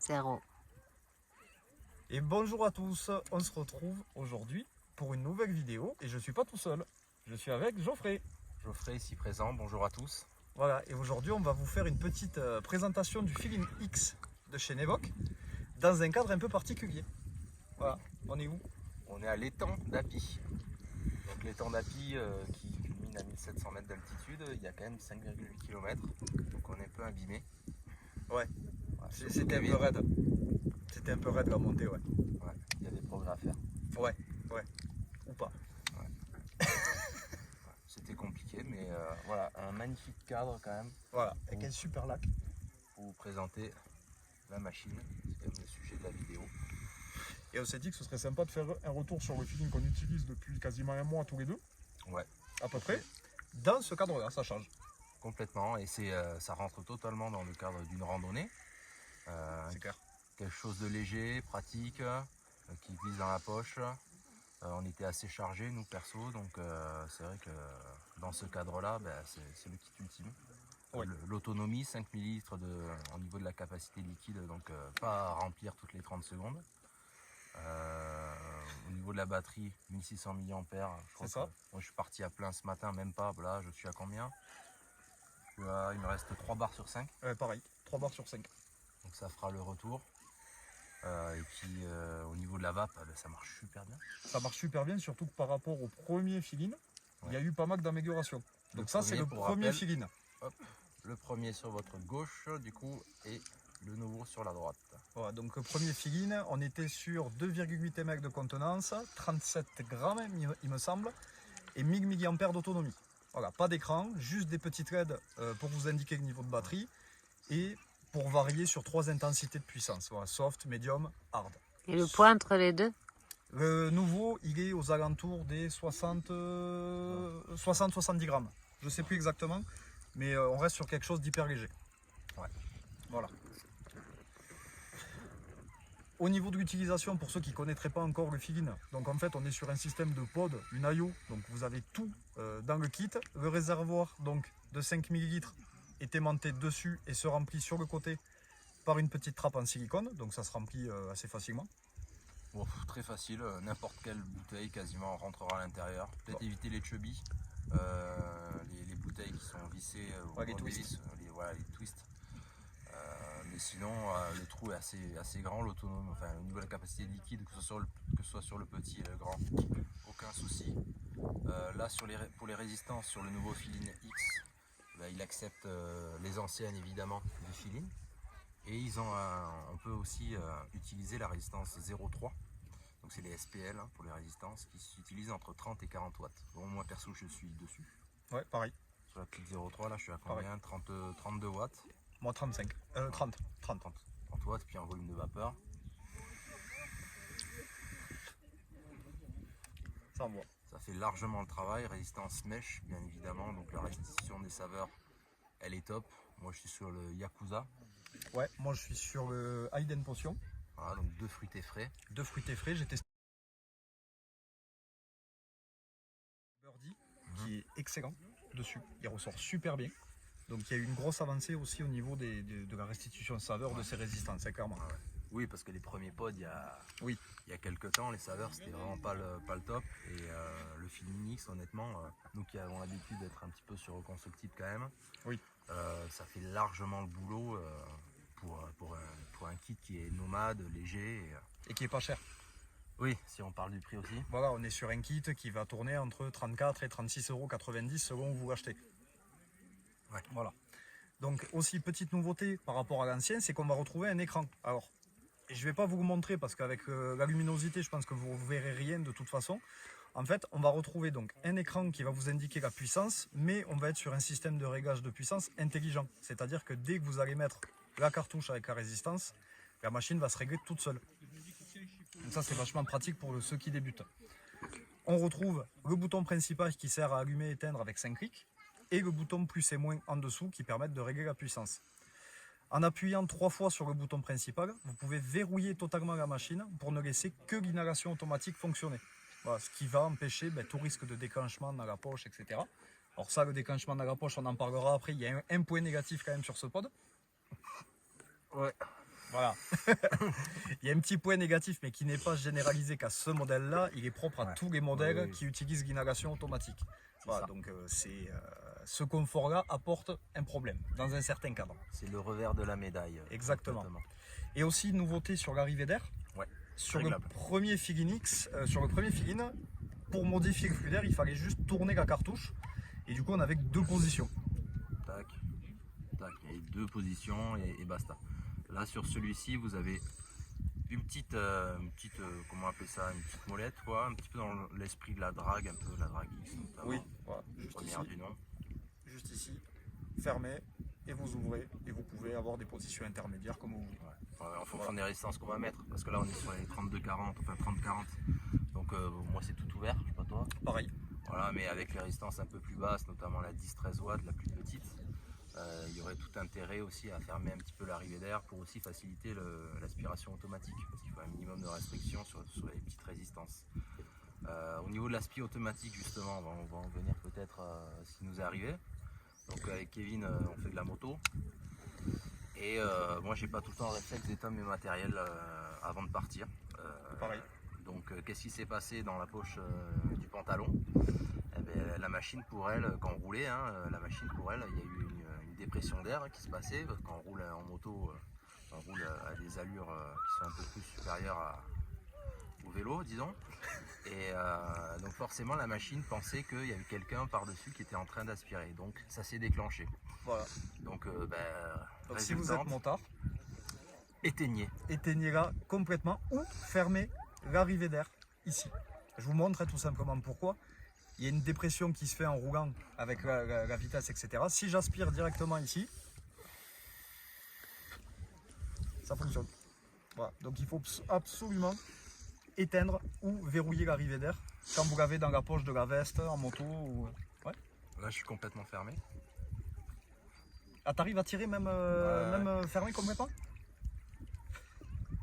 0. Et bonjour à tous, on se retrouve aujourd'hui pour une nouvelle vidéo et je ne suis pas tout seul, je suis avec Geoffrey. Geoffrey ici présent, bonjour à tous. Voilà, et aujourd'hui on va vous faire une petite présentation du Feeling X de chez Nevoc dans un cadre un peu particulier. Voilà, on est où? On est à l'étang d'Api. Donc l'étang d'Api qui culmine à 1700 mètres d'altitude, il y a quand même 5,8 km, donc on est un peu abîmé. Ouais, Voilà, c'était un peu raide. C'était un peu raide la montée, ouais. Ouais, il y a des progrès à faire. Ouais, ou pas. C'était compliqué, mais voilà, un magnifique cadre quand même Voilà, avec un super lac. pour vous présenter la machine, c'est quand même le sujet de la vidéo. Et on s'est dit que ce serait sympa de faire un retour sur le feeling qu'on utilise depuis quasiment un mois tous les deux, Ouais, à peu près. Dans ce cadre-là, ça change. complètement, et ça rentre totalement dans le cadre d'une randonnée. C'est clair. Quelque chose de léger, pratique, qui glisse dans la poche. On était assez chargé nous perso, donc c'est vrai que dans ce cadre-là, c'est le kit ultime. Oui. L'autonomie, 5 ml au niveau de la capacité liquide, donc pas à remplir toutes les 30 secondes. Au niveau de la batterie, 1600 mAh. C'est ça. Moi je suis parti à plein ce matin, même pas, là je suis à combien? Il me reste 3 barres sur 5. Pareil, 3 barres sur 5. Donc ça fera le retour. Et puis au niveau de la vape, ça marche super bien. Ça marche super bien, surtout que par rapport au premier fill-in, il y a eu pas mal d'améliorations. Donc ça c'est le premier fill-in. Le premier sur votre gauche du coup et le nouveau sur la droite. Voilà, donc le premier fill-in, on était sur 2,8 ml de contenance, 37 grammes il me semble, et 1000 mAh d'autonomie. Voilà, pas d'écran, juste des petites LED pour vous indiquer le niveau de batterie et pour varier sur 3 intensités de puissance, voilà, soft, medium, hard. Et le poids entre les deux? Le nouveau, il est aux alentours des 60-70 grammes. Je ne sais plus exactement, mais on reste sur quelque chose d'hyper léger. Ouais. Voilà. Au niveau de l'utilisation, pour ceux qui ne connaîtraient pas encore le feeling, donc en fait on est sur un système de pod, une IO, donc vous avez tout dans le kit. Le réservoir donc de 5 ml est aimanté dessus et se remplit sur le côté par une petite trappe en silicone, donc ça se remplit assez facilement. Bon, très facile, n'importe quelle bouteille quasiment rentrera à l'intérieur. Peut-être éviter les chubby, les bouteilles qui sont vissées Ouais, les twists. les twists. Mais sinon, le trou est assez grand, l'autonomie, enfin au niveau de la capacité de liquide, que ce soit sur le petit et le grand, aucun souci. Là, pour les résistances, sur le nouveau Feeling X, il accepte les anciennes évidemment du Feeling. Et on peut aussi utiliser la résistance 0,3. Donc c'est les SPL pour les résistances qui s'utilisent entre 30 et 40 watts. Bon, moi perso je suis dessus. Ouais, pareil. Sur la petite 0,3 là je suis à combien? 32 watts. Moi 35. 30 watts, puis en volume de vapeur. Ça envoie. Ça fait largement le travail. Résistance mèche bien évidemment. Donc la restitution des saveurs elle est top. Moi je suis sur le Yakuza. Ouais, moi je suis sur le Hayden Potion. Voilà, donc 2 fruités frais. 2 fruités frais, j'ai testé Birdie qui est excellent dessus, il ressort super bien. Donc il y a eu une grosse avancée aussi au niveau de la restitution de saveur de ces résistances, clairement. Ouais. Oui, parce que les premiers pods, il y a quelques temps, les saveurs c'était vraiment pas le top. Et le Feeling X, honnêtement, nous qui avons l'habitude d'être un petit peu sur reconstructible quand même, Oui. Ça fait largement le boulot pour un kit qui est nomade, léger. Et qui est pas cher. Oui, si on parle du prix aussi. Voilà, on est sur un kit qui va tourner entre 34 et 36,90 € selon où vous l'achetez. Ouais. Voilà. Donc aussi petite nouveauté par rapport à l'ancien, c'est qu'on va retrouver un écran. Alors, je ne vais pas vous le montrer parce qu'avec la luminosité, je pense que vous ne verrez rien de toute façon. En fait, on va retrouver donc un écran qui va vous indiquer la puissance, mais on va être sur un système de réglage de puissance intelligent. C'est-à-dire que dès que vous allez mettre la cartouche avec la résistance, la machine va se régler toute seule. Donc ça, c'est vachement pratique pour ceux qui débutent. On retrouve le bouton principal qui sert à allumer et éteindre avec 5 clics, et le bouton plus et moins en dessous qui permettent de régler la puissance. En appuyant 3 fois sur le bouton principal, vous pouvez verrouiller totalement la machine pour ne laisser que l'inhalation automatique fonctionner. Voilà, ce qui va empêcher tout risque de déclenchement dans la poche, etc. Alors ça, le déclenchement dans la poche, on en parlera après. Il y a un point négatif quand même sur ce pod. Ouais. Voilà. Il y a un petit point négatif, mais qui n'est pas généralisé qu'à ce modèle-là. Il est propre à Ouais. tous les modèles Oui, oui. qui utilisent l'inhalation automatique. Voilà, ça. donc ce confort-là apporte un problème dans un certain cadre. C'est le revers de la médaille. Exactement. Complètement. Et aussi une nouveauté sur l'arrivée d'air. Ouais. Sur Réglable. le premier Figinix, sur le premier Figin, pour modifier le flux d'air, il fallait juste tourner la cartouche. Et du coup, on avait que 2 positions. Tac, tac, et 2 positions et basta. Là sur celui-ci, vous avez une petite, comment appeler ça, une petite molette quoi, un petit peu dans l'esprit de la drague, un peu la drague X notamment, Voilà, juste première ici, du nom. juste ici, fermez et vous ouvrez et vous pouvez avoir des positions intermédiaires comme vous voulez. Ouais, en fonction des résistances qu'on va mettre, parce que là on est sur les 32-40, enfin 30-40, donc moi c'est tout ouvert, je sais pas toi. Pareil. Voilà, mais avec les résistances un peu plus basses, notamment la 10-13 watts, la plus petite, il y aurait tout intérêt aussi à fermer un petit peu l'arrivée d'air pour aussi faciliter l'aspiration automatique, parce qu'il faut un minimum de restriction sur les petites résistances. Au niveau de l'aspi automatique justement, on va en venir peut-être à ce qui nous est arrivé. Donc avec Kevin on fait de la moto et moi j'ai pas tout le temps le réflexe d'éteindre mes matériels avant de partir. Pareil. Donc qu'est-ce qui s'est passé dans la poche du pantalon? Eh ben, la machine pour elle, quand on roulait, la machine pour elle, il y a eu une dépression d'air qui se passait, parce qu'on roule en moto, on roule à des allures qui sont un peu plus supérieures au vélo, disons. Et donc forcément la machine pensait qu'il y avait quelqu'un par-dessus qui était en train d'aspirer, donc ça s'est déclenché. Voilà. Donc, Donc si vous êtes motard, éteignez. éteignez-la complètement ou fermez l'arrivée d'air ici. Je vous montre tout simplement pourquoi. Il y a une dépression qui se fait en roulant avec la vitesse, etc. Si j'aspire directement ici, ça fonctionne. Voilà. Donc il faut absolument éteindre ou verrouiller l'arrivée d'air quand vous l'avez dans la poche de la veste, en moto. Ou... Ouais. Là je suis complètement fermé. Ah, t'arrives à tirer même, fermé complètement?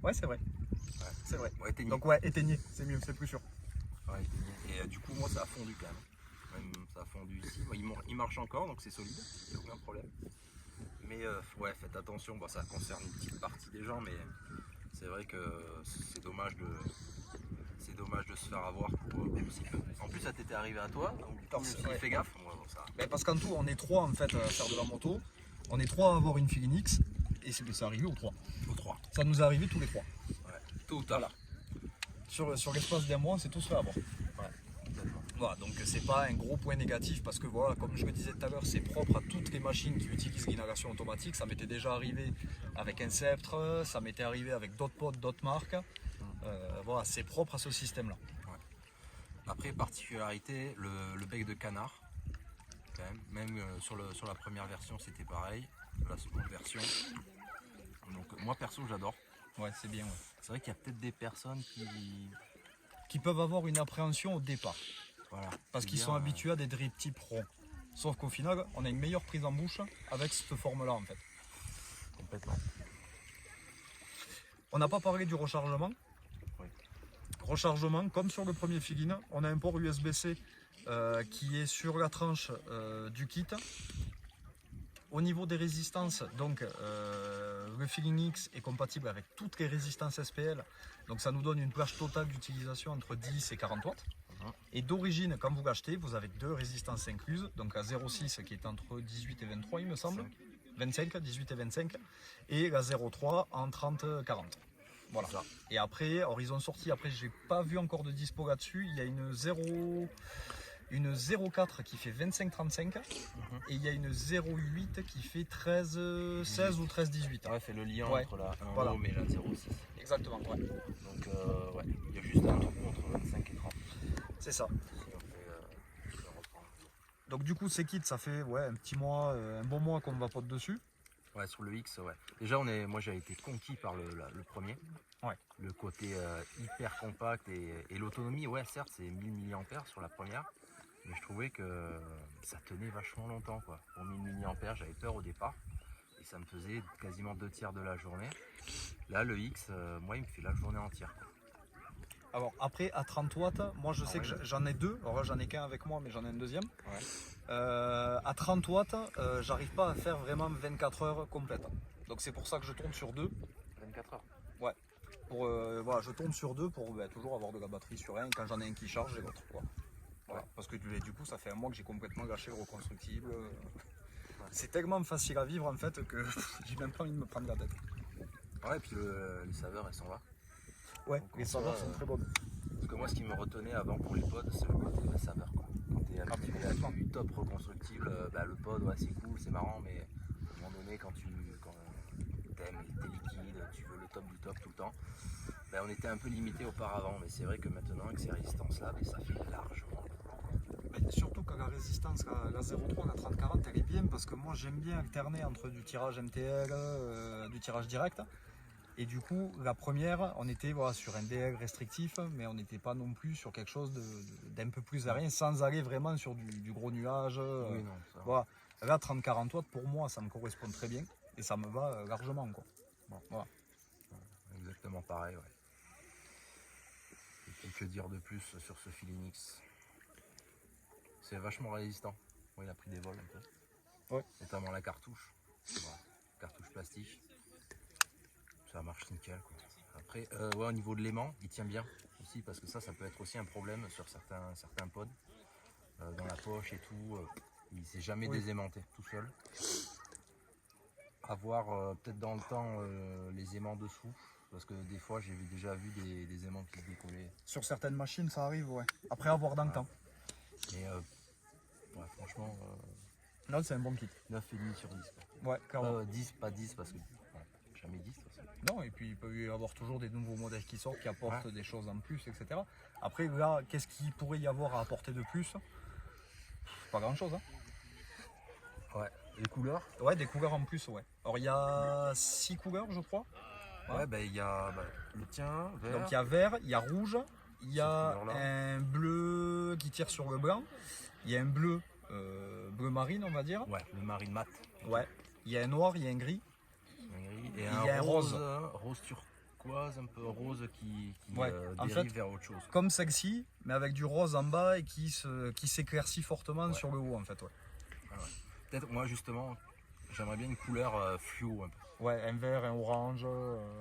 Ouais, c'est vrai. Ouais. C'est vrai. Ouais, éteignez. Donc ouais, éteignez, c'est mieux, c'est plus sûr. Ouais, éteignez. Et du coup moi ça a fondu quand même. Ça a fondu ici. Il marche encore donc c'est solide, il n'y a aucun problème. Mais ouais, faites attention, bon, ça concerne une petite partie des gens, mais c'est vrai que c'est dommage de se faire avoir pour un petit peu. En plus ça t'était arrivé à toi, donc Ouais. fais gaffe. Moi, bon, ça... Ben, parce qu'en tout, on est 3 en fait à faire de la moto. On est 3 à avoir une Figinix. Et c'est arrivé aux 3. Aux 3. Ça nous est arrivé tous les 3. Ouais. Tôt ou tard. Voilà. Sur l'espace d'un mois, c'est tout fait avoir. Ouais, complètement. Voilà, donc c'est pas un gros point négatif parce que voilà, comme je le disais tout à l'heure, c'est propre à toutes les machines qui utilisent l'inhalation automatique. Ça m'était déjà arrivé avec un Sceptre, ça m'était arrivé avec d'autres potes, d'autres marques. Voilà, c'est propre à ce système-là. Ouais. Après, particularité, le bec de canard. Quand même sur la première version, c'était pareil. La seconde version. Donc moi perso, j'adore. Ouais, c'est bien. Ouais. C'est vrai qu'il y a peut-être des personnes Qui peuvent avoir une appréhension au départ. voilà, Parce qu'ils sont habitués à des drip type ronds. Sauf qu'au final, on a une meilleure prise en bouche avec cette forme-là en fait. complètement. On n'a pas parlé du rechargement. Oui. Rechargement, comme sur le premier Figin, on a un port USB-C qui est sur la tranche du kit. Au niveau des résistances, donc le Figin X est compatible avec toutes les résistances SPL. Donc ça nous donne une plage totale d'utilisation entre 10 et 40 watts. Et d'origine, quand vous l'achetez, vous avez 2 résistances incluses. Donc la 0,6 qui est entre 18 et 23 il me semble. 25, 18 et 25. Et la 0,3 en 30-40. Voilà. Et après, alors ils ont sorti, après j'ai pas vu encore de dispo là-dessus, il y a une 0,4 qui fait 25-35 et il y a une 0,8 qui fait 16 ou 13-18. Ouais, fait le lien Ouais. entre la 1 Voilà. ohm et la 0,6. Exactement, ouais. Donc ouais, il y a juste un trou entre 25 et 30. C'est ça. Si on fait, je vais reprendre. Donc du coup ces kits ça fait un petit mois, un bon mois qu'on vapote dessus. Ouais, sur le X, ouais. Déjà, moi j'ai été conquis par le premier. Ouais. Le côté hyper compact et l'autonomie, ouais, certes, c'est 1000 mAh sur la première. Mais je trouvais que ça tenait vachement longtemps, quoi. Pour 1000 mAh, j'avais peur au départ. Et ça me faisait quasiment 2/3 de la journée. Là, le X, moi, il me fait la journée entière, quoi. Alors après à 30 watts, moi je sais ouais. que j'en ai 2, alors là j'en ai qu'un avec moi mais j'en ai un deuxième. Ouais. À 30 watts, j'arrive pas à faire vraiment 24 heures complètes. Donc c'est pour ça que je tourne sur 2. 24 heures. Ouais. Voilà, je tourne sur 2 pour toujours avoir de la batterie sur un. Quand j'en ai un qui charge, j'ai l'autre. Voilà. Parce que du coup, ça fait un mois que j'ai complètement lâché le reconstructible. C'est tellement facile à vivre en fait que j'ai même pas envie de me prendre la tête. Ouais, et puis les saveurs, elles sont là. Ouais, Donc, les en saveurs soi, sont très bonnes. Parce que moi, ce qui me retenait avant pour les pods, c'est le côté de la saveur, quoi. Quand t'es habitué à du top reconstructible, le pod, ouais, c'est cool, c'est marrant, mais à un moment donné, quand t'aimes tes liquides, tu veux le top du top tout le temps, on était un peu limité auparavant, mais c'est vrai que maintenant, avec ces résistances-là, ça fait largement. Mais surtout que la résistance, la 0.3, la 30-40, elle est bien parce que moi j'aime bien alterner entre du tirage MTL, du tirage direct. Et du coup, la première, on était sur un DL restrictif, mais on n'était pas non plus sur quelque chose d'un peu plus aérien, sans aller vraiment sur du gros nuage. Oui, non, ça. Voilà. Là, 30-40 watts, pour moi, ça me correspond très bien et ça me va largement, quoi. Bon, voilà. Exactement pareil, ouais. Et puis que dire de plus sur ce Filinix? C'est vachement résistant. Bon, il a pris des vols un peu. Ouais. Notamment la cartouche. Voilà. Cartouche plastique. Ça marche nickel, quoi. Après, au niveau de l'aimant, il tient bien aussi parce que ça peut être aussi un problème sur certains pods. Dans la poche et tout, il s'est jamais désaimanté tout seul. Avoir peut-être dans le temps les aimants dessous, parce que des fois j'ai déjà vu des aimants qui se décollaient. Sur certaines machines, ça arrive, ouais. Après avoir dans le temps. Mais franchement, Là, c'est un bon kit. 9,5 sur 10. Quoi. Ouais, clairement. 10, pas 10 parce que jamais 10. Non, et puis il peut y avoir toujours des nouveaux modèles qui sortent, qui apportent des choses en plus, etc. Après, là, qu'est-ce qu'il pourrait y avoir à apporter de plus? Pas grand-chose, hein. Ouais, les couleurs. Ouais, des couleurs en plus, ouais. Alors, il y a 6 couleurs, je crois. Ouais, il y a le tien, vert. Donc, il y a vert, il y a rouge, il y a Cette couleur-là. un bleu qui tire sur le blanc, il y a un bleu, bleu marine, on va dire. Ouais, le marine mat. Ouais. Il y a un noir, il y a un gris. Et il y a un rose turquoise, un peu rose qui en dérive fait, vers autre chose. Comme celle-ci, mais avec du rose en bas et qui s'éclaircit fortement sur le haut, en fait. Ouais. Peut-être, moi justement, j'aimerais bien une couleur fluo un peu. Ouais, un vert, un orange,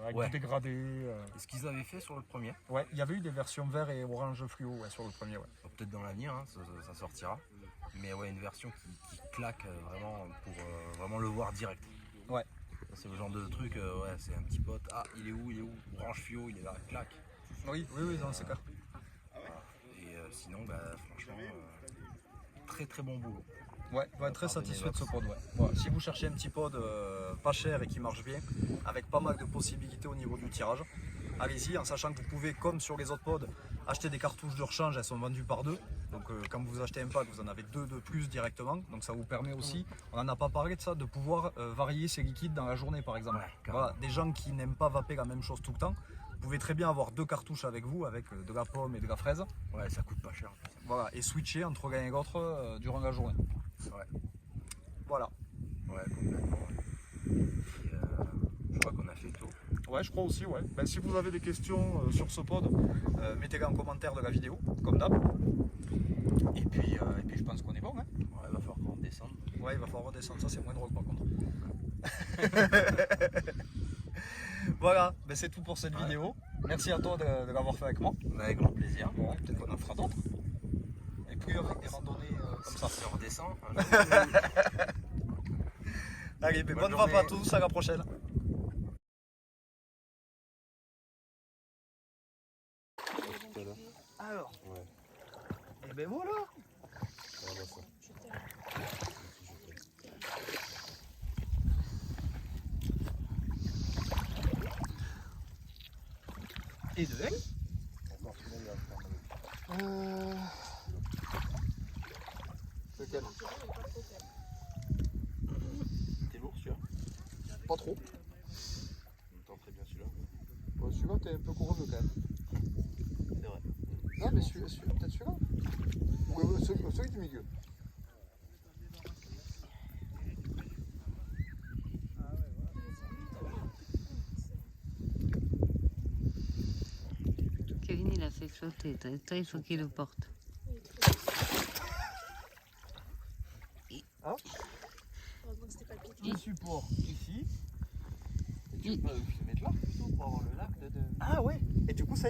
avec du dégradé. C'est ce qu'ils avaient fait sur le premier. Ouais, il y avait eu des versions vert et orange fluo sur le premier. Ouais. Peut-être dans l'avenir, hein, ça sortira. Mais ouais, une version qui claque vraiment pour vraiment le voir direct. Ouais. C'est le genre de truc, c'est un petit pote. Ah, il est où? Orange fluo, il est là, claque. Oui, non, c'est clair. Voilà. Et sinon, franchement, très très bon boulot. Ouais, très satisfait de ce pod. Ouais. Voilà. Si vous cherchez un petit pod pas cher et qui marche bien, avec pas mal de possibilités au niveau du tirage, allez-y, en sachant que vous pouvez, comme sur les autres pods, acheter des cartouches de rechange, elles sont vendues par 2. Donc quand vous achetez un pack, vous en avez 2 de plus directement. Donc ça vous permet aussi, on n'en a pas parlé de ça, de pouvoir varier ces liquides dans la journée par exemple. Ouais, voilà, des gens qui n'aiment pas vaper la même chose tout le temps, vous pouvez très bien avoir 2 cartouches avec vous, avec de la pomme et de la fraise. Ouais, ça coûte pas cher. Voilà, et switcher entre l'un et l'autre durant la journée. Ouais. Voilà. Ouais, complètement. Je crois qu'on a fait le tour. Ouais, je crois aussi, ouais. Si vous avez des questions sur ce pod, mettez-les en commentaire de la vidéo, comme d'hab. Et puis je pense qu'on est bon, hein. Ouais, il va falloir qu'on redescende. Ouais, il va falloir redescendre, ça c'est moins drôle par contre. Voilà, c'est tout pour cette vidéo. Merci à toi de l'avoir fait avec moi. Avec grand plaisir. Ouais, peut-être qu'on en fera d'autres. Et plus avec des randonnées comme ça. Si on redescend. Allez, bonne vape à tous, à la prochaine. Alors, et ben voilà. Et de elle. Lequel? T'es lourd celui-là? Pas trop. On entend très bien celui-là. Celui-là, t'es un peu courageux quand même. C'est vrai. Non, mais peut-être celui-là. Ou celui du milieu. Kevin, il a fait flotter. Toi, il faut qu'il le porte. Le support ici. Et tu peux le mettre là plutôt. pour avoir le lac de... Ah ouais. Et du coup, ça